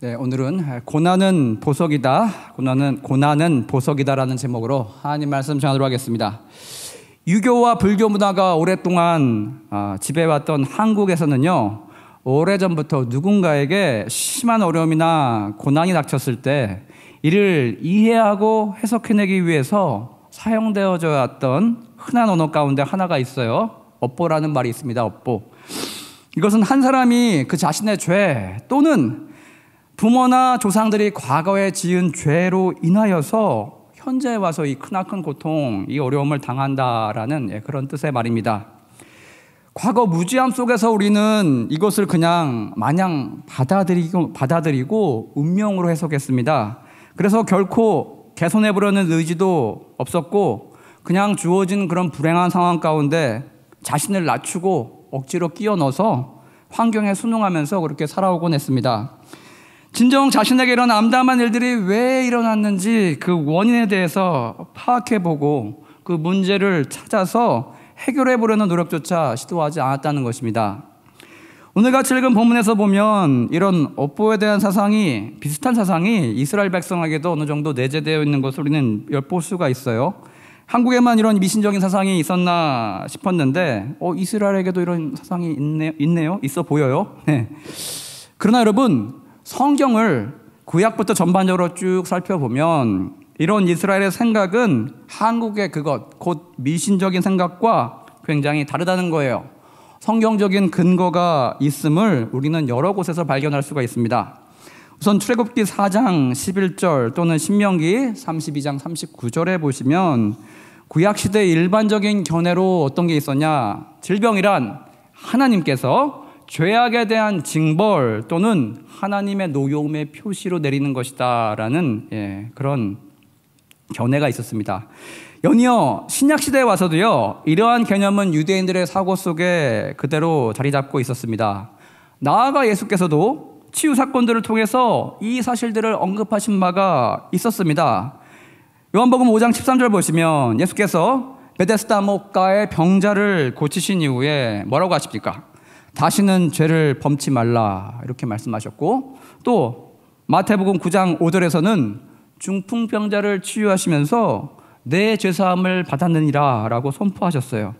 네, 오늘은 고난은 보석이다, 고난은 보석이다라는 제목으로 하나님 말씀 전하도록 하겠습니다. 유교와 불교 문화가 오랫동안 지배해왔던 한국에서는요, 오래전부터 누군가에게 심한 어려움이나 고난이 닥쳤을 때 이를 이해하고 해석해내기 위해서 사용되어져 왔던 흔한 언어 가운데 하나가 있어요. 업보라는 말이 있습니다. 업보. 이것은 한 사람이 그 자신의 죄 또는 부모나 조상들이 과거에 지은 죄로 인하여서 현재에 와서 이 크나큰 고통, 이 어려움을 당한다라는 그런 뜻의 말입니다. 과거 무지함 속에서 우리는 이것을 그냥 마냥 받아들이고 운명으로 해석했습니다. 그래서 결코 개선해보려는 의지도 없었고 그냥 주어진 그런 불행한 상황 가운데 자신을 낮추고 억지로 끼워 넣어서 환경에 순응하면서 그렇게 살아오곤 했습니다. 진정 자신에게 이런 암담한 일들이 왜 일어났는지 그 원인에 대해서 파악해보고 그 문제를 찾아서 해결해보려는 노력조차 시도하지 않았다는 것입니다. 오늘같이 읽은 본문에서 보면 이런 업보에 대한 사상이, 비슷한 사상이 이스라엘 백성에게도 어느 정도 내재되어 있는 것을 우리는 엿볼 수가 있어요. 한국에만 이런 미신적인 사상이 있었나 싶었는데 이스라엘에게도 이런 사상이 있네요. 있어 보여요. 네. 그러나 여러분, 성경을 구약부터 전반적으로 쭉 살펴보면 이런 이스라엘의 생각은 한국의 그것, 곧 미신적인 생각과 굉장히 다르다는 거예요. 성경적인 근거가 있음을 우리는 여러 곳에서 발견할 수가 있습니다. 우선 출애굽기 4장 11절 또는 신명기 32장 39절에 보시면 구약시대 일반적인 견해로 어떤 게 있었냐, 질병이란 하나님께서 죄악에 대한 징벌 또는 하나님의 노여움의 표시로 내리는 것이다 라는 그런 견해가 있었습니다. 연이어 신약시대에 와서도요, 이러한 개념은 유대인들의 사고 속에 그대로 자리 잡고 있었습니다. 나아가 예수께서도 치유 사건들을 통해서 이 사실들을 언급하신 바가 있었습니다. 요한복음 5장 13절 보시면 예수께서 베데스다 목가의 병자를 고치신 이후에 뭐라고 하십니까? 다시는 죄를 범치 말라 이렇게 말씀하셨고, 또 마태복음 9장 5절에서는 중풍병자를 치유하시면서 내 죄사함을 받았느니라 라고 선포하셨어요.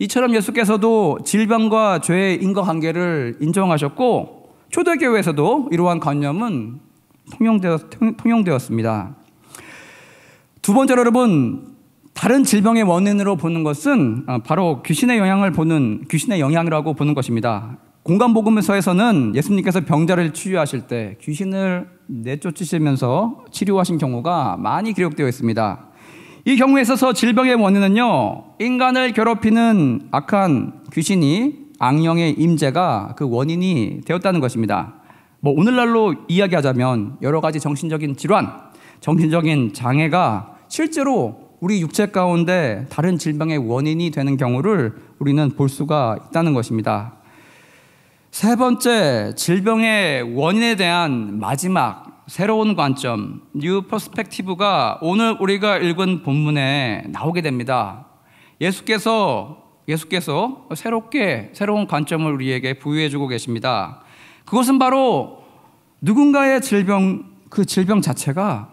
이처럼 예수께서도 질병과 죄의 인과관계를 인정하셨고 초대교회에서도 이러한 관념은 통용되었습니다. 두 번째로 여러분, 다른 질병의 원인으로 보는 것은 바로 귀신의 영향이라고 보는 것입니다. 공간복음서에서는 예수님께서 병자를 치유하실 때 귀신을 내쫓으시면서 치료하신 경우가 많이 기록되어 있습니다. 이 경우에 있어서 질병의 원인은요, 인간을 괴롭히는 악한 귀신이, 악령의 임재가 그 원인이 되었다는 것입니다. 오늘날로 이야기하자면 여러 가지 정신적인 질환, 정신적인 장애가 실제로 우리 육체 가운데 다른 질병의 원인이 되는 경우를 우리는 볼 수가 있다는 것입니다. 세 번째, 질병의 원인에 대한 마지막 새로운 관점, 뉴 퍼스펙티브가 오늘 우리가 읽은 본문에 나오게 됩니다. 예수께서 새로운 관점을 우리에게 부여해주고 계십니다. 그것은 바로 누군가의 질병, 그 질병 자체가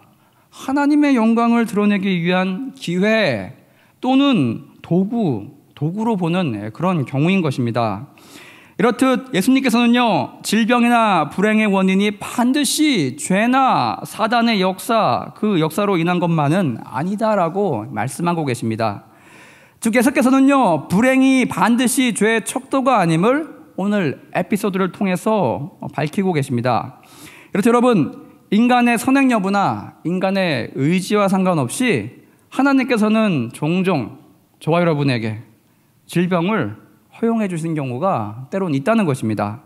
하나님의 영광을 드러내기 위한 기회 또는 도구로 보는 그런 경우인 것입니다. 이렇듯 예수님께서는요, 질병이나 불행의 원인이 반드시 죄나 사단의 그 역사로 인한 것만은 아니다라고 말씀하고 계십니다. 즉 예수께서는요, 불행이 반드시 죄의 척도가 아님을 오늘 에피소드를 통해서 밝히고 계십니다. 이렇듯 여러분, 인간의 선행 여부나 인간의 의지와 상관없이 하나님께서는 종종 저와 여러분에게 질병을 허용해 주신 경우가 때론 있다는 것입니다.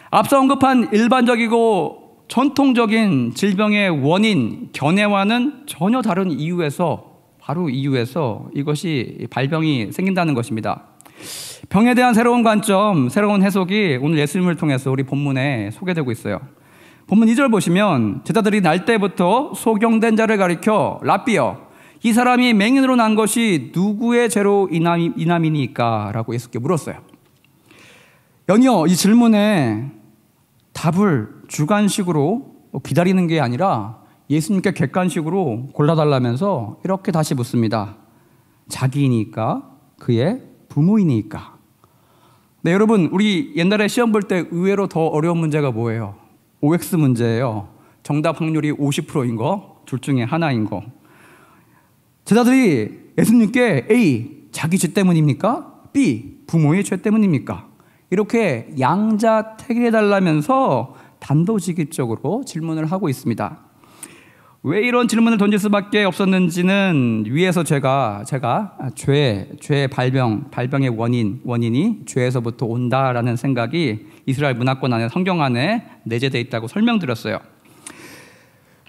앞서 언급한 일반적이고 전통적인 질병의 원인, 견해와는 전혀 다른 이유에서 이것이 발병이 생긴다는 것입니다. 병에 대한 새로운 관점, 새로운 해석이 오늘 예수님을 통해서 우리 본문에 소개되고 있어요. 본문 2절 보시면 제자들이 날 때부터 소경된 자를 가리켜 랍비여, 이 사람이 맹인으로 난 것이 누구의 죄로 인함이니까? 라고 예수께 물었어요. 연이어 이 질문에 답을 주관식으로 기다리는 게 아니라 예수님께 객관식으로 골라달라면서 이렇게 다시 묻습니다. 자기이니까? 그의 부모이니까? 네, 여러분, 우리 옛날에 시험 볼 때 의외로 더 어려운 문제가 뭐예요? OX 문제예요. 정답 확률이 50%인 거, 둘 중에 하나인 거. 제자들이 예수님께 A, 자기 죄 때문입니까? B, 부모의 죄 때문입니까? 이렇게 양자택일해달라면서 단도직입적으로 질문을 하고 있습니다. 왜 이런 질문을 던질 수밖에 없었는지는 위에서 제가 죄의 발병의 원인이 죄에서부터 온다라는 생각이 이스라엘 문화권 안에 성경 안에 내재되어 있다고 설명드렸어요.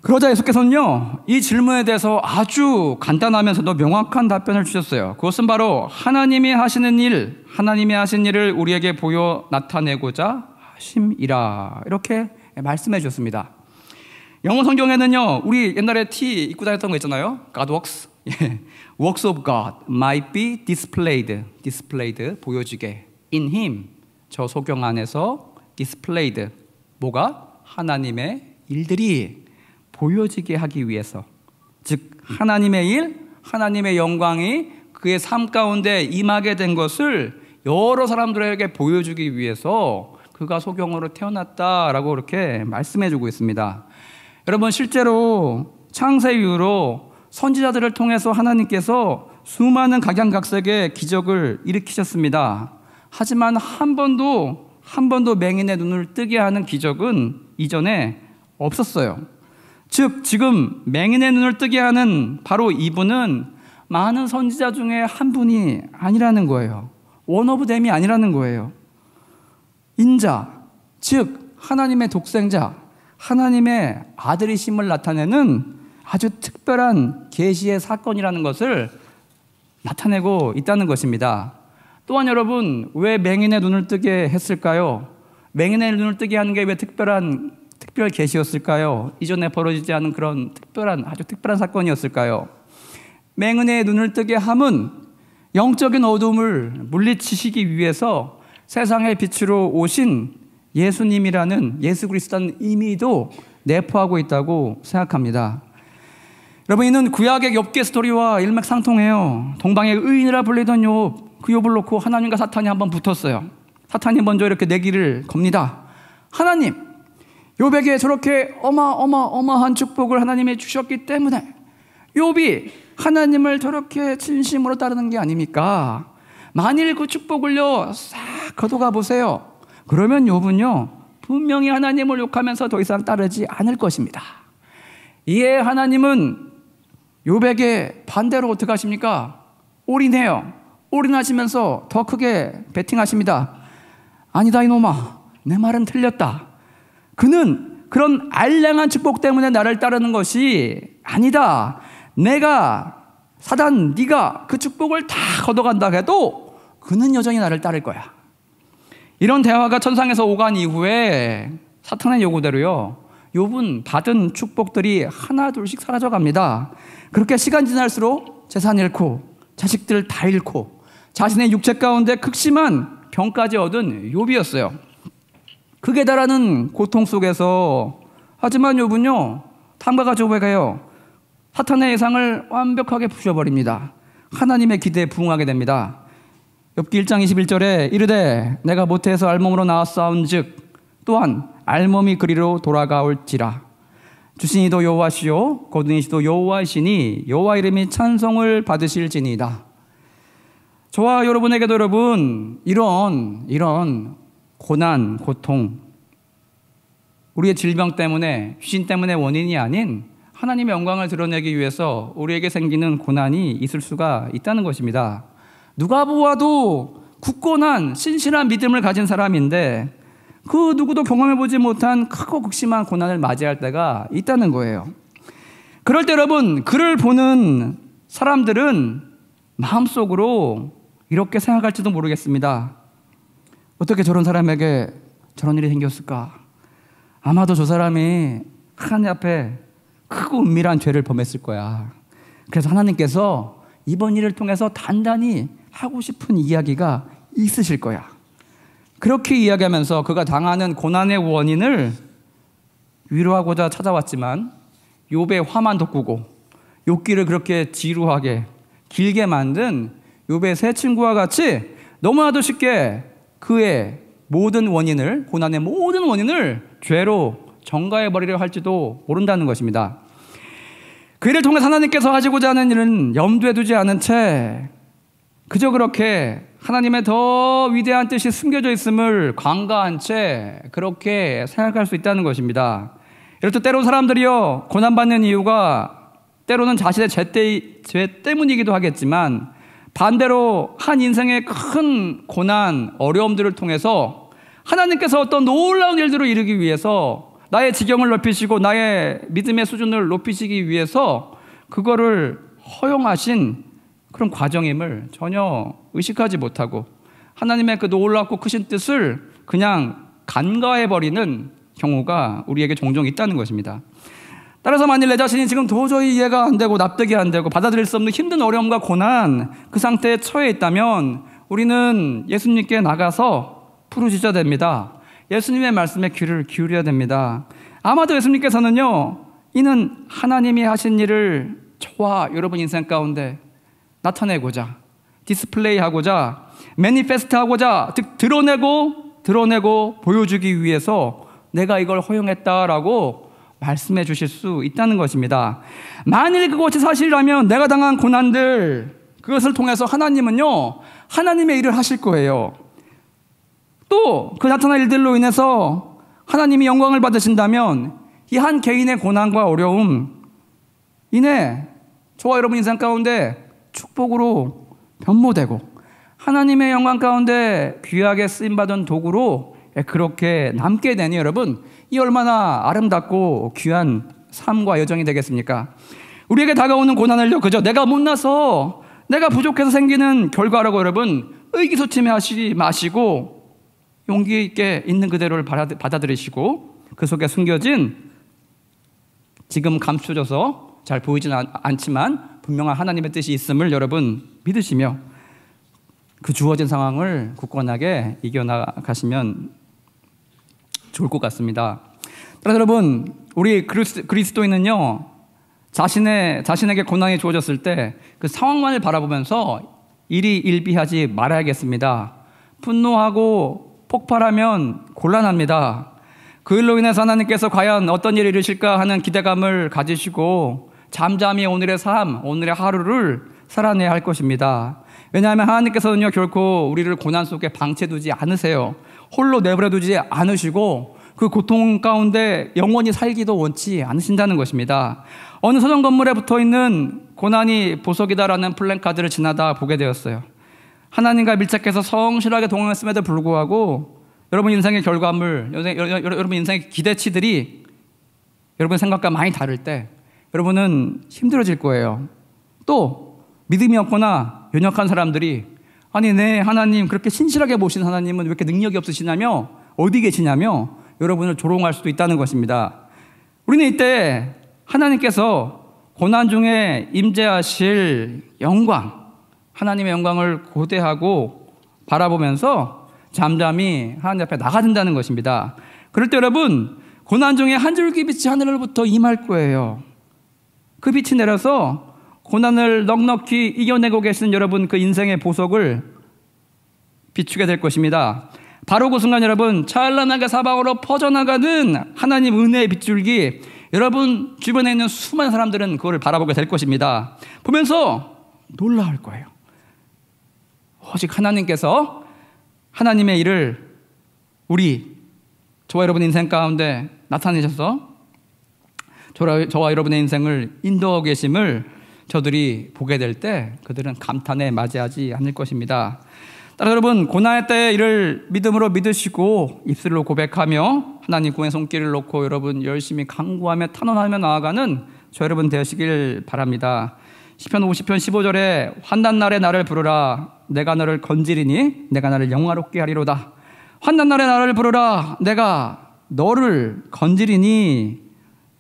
그러자 예수께서는요, 이 질문에 대해서 아주 간단하면서도 명확한 답변을 주셨어요. 그것은 바로 하나님이 하시는 일, 하나님이 하신 일을 우리에게 보여 나타내고자 하심이라, 이렇게 말씀해 주셨습니다. 영어 성경에는요, 우리 옛날에 T 입고 다녔던 거 있잖아요. God works. Works of God might be displayed, 보여지게. In Him, 저 소경 안에서 displayed, 뭐가? 하나님의 일들이 보여지게 하기 위해서, 즉 하나님의 일, 하나님의 영광이 그의 삶 가운데 임하게 된 것을 여러 사람들에게 보여주기 위해서 그가 소경으로 태어났다라고 이렇게 말씀해주고 있습니다. 여러분, 실제로 창세 이후로 선지자들을 통해서 하나님께서 수많은 각양각색의 기적을 일으키셨습니다. 하지만 한 번도 맹인의 눈을 뜨게 하는 기적은 이전에 없었어요. 즉 지금 맹인의 눈을 뜨게 하는 바로 이분은 많은 선지자 중에 한 분이 아니라는 거예요. 원 오브 댐이 아니라는 거예요. 인자, 즉 하나님의 독생자, 하나님의 아들이심을 나타내는 아주 특별한 계시의 사건이라는 것을 나타내고 있다는 것입니다. 또한 여러분, 왜 맹인의 눈을 뜨게 했을까요? 맹인의 눈을 뜨게 하는 게 왜 특별 계시였을까요? 이전에 벌어지지 않은 그런 아주 특별한 사건이었을까요? 맹인의 눈을 뜨게 함은 영적인 어둠을 물리치시기 위해서 세상의 빛으로 오신 예수님이라는, 예수 그리스도라는 의미도 내포하고 있다고 생각합니다. 여러분, 이는 구약의 욥기의 스토리와 일맥상통해요. 동방의 의인이라 불리던 욥, 그 욥을 놓고 하나님과 사탄이 한번 붙었어요. 사탄이 먼저 이렇게 내기를 겁니다. 하나님, 욥에게 저렇게 어마어마한 축복을 하나님이 주셨기 때문에 욥이 하나님을 저렇게 진심으로 따르는 게 아닙니까? 만일 그 축복을요 싹 걷어가 보세요. 그러면 욥은요 분명히 하나님을 욕하면서 더 이상 따르지 않을 것입니다. 이에 하나님은 욥에게 반대로 어떻게 하십니까? 올인해요. 올인하시면서 더 크게 베팅하십니다. 아니다 이놈아, 내 말은 틀렸다. 그는 그런 알량한 축복 때문에 나를 따르는 것이 아니다. 내가 사단, 네가 그 축복을 다 걷어간다 해도 그는 여전히 나를 따를 거야. 이런 대화가 천상에서 오간 이후에 사탄의 요구대로요 욥은 받은 축복들이 하나둘씩 사라져갑니다. 그렇게 시간 지날수록 재산 잃고 자식들 다 잃고 자신의 육체 가운데 극심한 병까지 얻은 욥이었어요. 극에 달하는 고통 속에서 하지만 욥은요 탐과가 조백해요. 사탄의 예상을 완벽하게 부셔버립니다. 하나님의 기대에 부응하게 됩니다. 욥기 1장 21절에 이르되 내가 모태에서 알몸으로 나왔사온즉 또한 알몸이 그리로 돌아가올지라. 주신이도 여호와시요 거두니시도 여호와이시니 여호와 이름이 찬송을 받으실지니이다. 저와 여러분에게도 여러분 이런 고난, 고통, 우리의 질병 때문에, 귀신 때문에 원인이 아닌 하나님의 영광을 드러내기 위해서 우리에게 생기는 고난이 있을 수가 있다는 것입니다. 누가 보아도 굳건한 신실한 믿음을 가진 사람인데 그 누구도 경험해보지 못한 크고 극심한 고난을 맞이할 때가 있다는 거예요. 그럴 때 여러분, 그를 보는 사람들은 마음속으로 이렇게 생각할지도 모르겠습니다. 어떻게 저런 사람에게 저런 일이 생겼을까? 아마도 저 사람이 하나님 앞에 크고 은밀한 죄를 범했을 거야. 그래서 하나님께서 이번 일을 통해서 단단히 하고 싶은 이야기가 있으실 거야. 그렇게 이야기하면서 그가 당하는 고난의 원인을 위로하고자 찾아왔지만 욥의 화만 돋구고 욥기를 그렇게 지루하게 길게 만든 욥의 세 친구와 같이 너무나도 쉽게 그의 모든 원인을, 고난의 모든 원인을 죄로 전가해버리려 할지도 모른다는 것입니다. 그 일을 통해 하나님께서 하시고자 하는 일은 염두에 두지 않은 채 그저 그렇게 하나님의 더 위대한 뜻이 숨겨져 있음을 관가한 채 그렇게 생각할 수 있다는 것입니다. 이렇듯 때론 사람들이요, 고난받는 이유가 때로는 자신의 죄 때문이기도 하겠지만 반대로 한 인생의 큰 고난, 어려움들을 통해서 하나님께서 어떤 놀라운 일들을 이루기 위해서 나의 지경을 높이시고 나의 믿음의 수준을 높이시기 위해서 그거를 허용하신 그런 과정임을 전혀 의식하지 못하고 하나님의 그 놀랍고 크신 뜻을 그냥 간과해버리는 경우가 우리에게 종종 있다는 것입니다. 따라서 만일 내 자신이 지금 도저히 이해가 안 되고 납득이 안 되고 받아들일 수 없는 힘든 어려움과 고난, 그 상태에 처해 있다면 우리는 예수님께 나가서 부르짖어야 됩니다. 예수님의 말씀에 귀를 기울여야 됩니다. 아마도 예수님께서는요, 이는 하나님이 하신 일을 저와 여러분 인생 가운데 나타내고자, 디스플레이하고자, 매니페스트하고자, 즉 드러내고 보여주기 위해서 내가 이걸 허용했다라고 말씀해 주실 수 있다는 것입니다. 만일 그것이 사실이라면 내가 당한 고난들, 그것을 통해서 하나님은요, 하나님의 일을 하실 거예요. 또 그 나타난 일들로 인해서 하나님이 영광을 받으신다면 이 한 개인의 고난과 어려움 이내 저와 여러분 인생 가운데 축복으로 변모되고 하나님의 영광 가운데 귀하게 쓰임받은 도구로 그렇게 남게 되니 여러분, 이 얼마나 아름답고 귀한 삶과 여정이 되겠습니까? 우리에게 다가오는 고난을요, 그저 내가 못나서 내가 부족해서 생기는 결과라고 여러분 의기소침해하지 마시고 용기 있게 있는 그대로를 받아들이시고 그 속에 숨겨진 지금 감춰져서 잘 보이진 않지만 분명한 하나님의 뜻이 있음을 여러분 믿으시며 그 주어진 상황을 굳건하게 이겨나가시면 좋을 것 같습니다. 따라서 여러분, 우리 그리스도인은요, 자신에게 고난이 주어졌을 때 그 상황만을 바라보면서 일희일비하지 말아야겠습니다. 분노하고 폭발하면 곤란합니다. 그 일로 인해서 하나님께서 과연 어떤 일을 이루실까 하는 기대감을 가지시고 잠잠히 오늘의 삶, 오늘의 하루를 살아내야 할 것입니다. 왜냐하면 하나님께서는요, 결코 우리를 고난 속에 방치해두지 않으세요. 홀로 내버려두지 않으시고 그 고통 가운데 영원히 살기도 원치 않으신다는 것입니다. 어느 서점 건물에 붙어있는 고난이 보석이다라는 플랜카드를 지나다 보게 되었어요. 하나님과 밀착해서 성실하게 동행했음에도 불구하고 여러분 인생의 결과물, 여러분 인생의 기대치들이 여러분 생각과 많이 다를 때 여러분은 힘들어질 거예요. 또 믿음이 없거나 연약한 사람들이 아니 네 하나님 그렇게 신실하게 모신 하나님은 왜 이렇게 능력이 없으시냐며 어디 계시냐며 여러분을 조롱할 수도 있다는 것입니다. 우리는 이때 하나님께서 고난 중에 임재하실 영광, 하나님의 영광을 고대하고 바라보면서 잠잠히 하나님 앞에 나가야 된다는 것입니다. 그럴 때 여러분, 고난 중에 한 줄기 빛이 하늘로부터 임할 거예요. 그 빛이 내려서 고난을 넉넉히 이겨내고 계신 여러분 그 인생의 보석을 비추게 될 것입니다. 바로 그 순간 여러분, 찬란하게 사방으로 퍼져나가는 하나님 은혜의 빗줄기, 여러분 주변에 있는 수많은 사람들은 그걸 바라보게 될 것입니다. 보면서 놀라울 거예요. 오직 하나님께서 하나님의 일을 저와 여러분 인생 가운데 나타내셔서 저와 여러분의 인생을 인도하고 계심을 저들이 보게 될 때 그들은 감탄에 맞이하지 않을 것입니다. 따라서 여러분, 고난의 때에 이를 믿음으로 믿으시고 입술로 고백하며 하나님 구원의 손길을 놓고 여러분 열심히 간구하며 탄원하며 나아가는 저 여러분 되시길 바랍니다. 시편 50편 15절에 환난날에 나를 부르라 내가 너를 건지리니 내가 나를 영화롭게 하리로다. 환난날에 나를 부르라 내가 너를 건지리니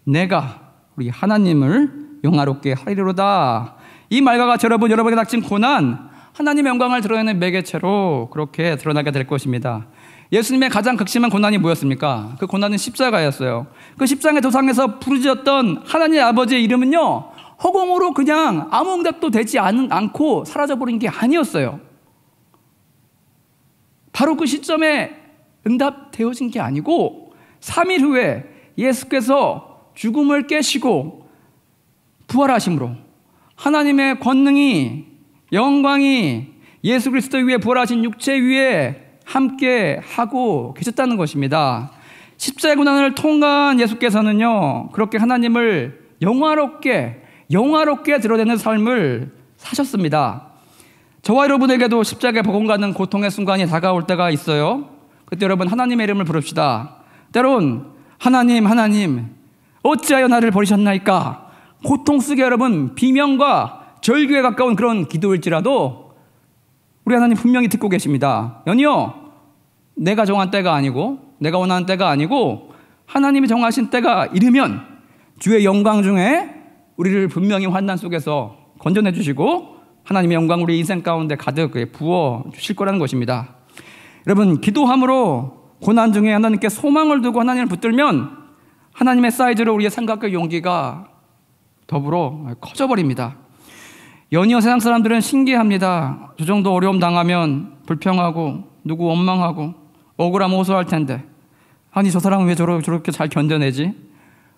내가 우리 하나님을 영화롭게 하리로다. 이 말과 같이 여러분에게 닥친 고난, 하나님의 영광을 드러내는 매개체로 그렇게 드러나게 될 것입니다. 예수님의 가장 극심한 고난이 뭐였습니까? 그 고난은 십자가였어요. 그 십자가의 도상에서 부르짖었던 하나님 아버지의 이름은요, 허공으로 그냥 아무 응답도 되지 않고 사라져버린 게 아니었어요. 바로 그 시점에 응답되어진 게 아니고 3일 후에 예수께서 죽음을 깨시고 부활하심으로 하나님의 권능이, 영광이 예수 그리스도 위에 부활하신 육체 위에 함께 하고 계셨다는 것입니다. 십자가의 고난을 통과한 예수께서는요, 그렇게 하나님을 영화롭게 드러내는 삶을 사셨습니다. 저와 여러분에게도 십자가에 버금가는 고통의 순간이 다가올 때가 있어요. 그때 여러분 하나님의 이름을 부릅시다. 때론 하나님 어찌하여 나를 버리셨나이까? 고통 속에 여러분 비명과 절규에 가까운 그런 기도일지라도 우리 하나님 분명히 듣고 계십니다. 연이여, 내가 정한 때가 아니고 내가 원하는 때가 아니고 하나님이 정하신 때가 이르면 주의 영광 중에 우리를 분명히 환난 속에서 건져내 주시고 하나님의 영광 우리 인생 가운데 가득 부어 주실 거라는 것입니다. 여러분, 기도함으로 고난 중에 하나님께 소망을 두고 하나님을 붙들면 하나님의 사이즈로 우리의 생각과 용기가 더불어 커져버립니다. 연이어 세상 사람들은 신기합니다. 저 정도 어려움 당하면 불평하고 누구 원망하고 억울함 호소할 텐데, 아니 저 사람은 왜 저렇게 잘 견뎌내지?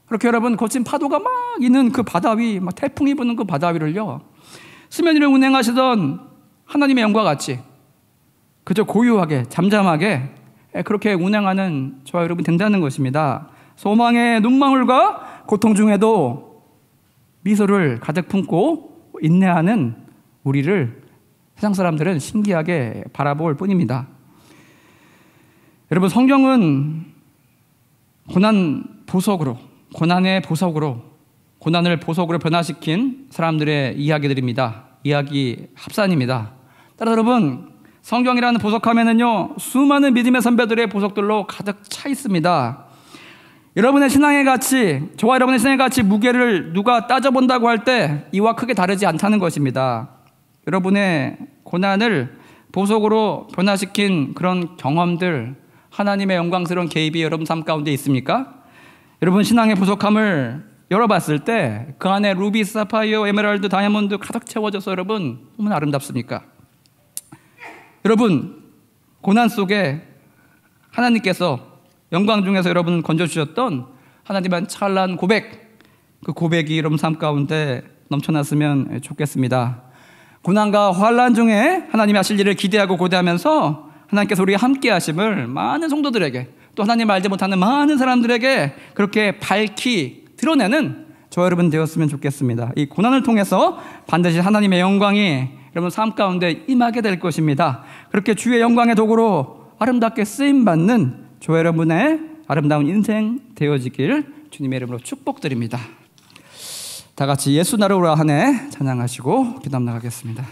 그렇게 여러분 거친 파도가 막 있는 그 바다 위, 막 태풍이 부는 그 바다 위를요, 수면 위를 운행하시던 하나님의 영과 같이 그저 고요하게 잠잠하게 그렇게 운행하는 저와 여러분 된다는 것입니다. 소망의 눈망울과 고통 중에도 미소를 가득 품고 인내하는 우리를 세상 사람들은 신기하게 바라볼 뿐입니다. 여러분, 성경은 고난의 보석으로 고난을 보석으로 변화시킨 사람들의 이야기들입니다. 이야기 합산입니다. 따라서 여러분, 성경이라는 보석함에는요, 수많은 믿음의 선배들의 보석들로 가득 차 있습니다. 여러분의 신앙의 가치, 저와 여러분의 신앙의 가치 무게를 누가 따져본다고 할 때 이와 크게 다르지 않다는 것입니다. 여러분의 고난을 보석으로 변화시킨 그런 경험들, 하나님의 영광스러운 개입이 여러분 삶 가운데 있습니까? 여러분 신앙의 보석함을 열어봤을 때 그 안에 루비, 사파이어, 에메랄드, 다이아몬드 가득 채워져서 여러분 너무나 아름답습니까? 여러분, 고난 속에 하나님께서 영광 중에서 여러분 건져주셨던 하나님의 찬란한 고백, 그 고백이 여러분 삶 가운데 넘쳐났으면 좋겠습니다. 고난과 환난 중에 하나님이 하실 일을 기대하고 고대하면서 하나님께서 우리와 함께 하심을 많은 성도들에게, 또 하나님 알지 못하는 많은 사람들에게 그렇게 밝히 드러내는 저와 여러분 되었으면 좋겠습니다. 이 고난을 통해서 반드시 하나님의 영광이 여러분 삶 가운데 임하게 될 것입니다. 그렇게 주의 영광의 도구로 아름답게 쓰임받는 저와 여러분의 아름다운 인생 되어지길 주님의 이름으로 축복드립니다. 다 같이 예수 나라오라 하네 찬양하시고 기도 나가겠습니다.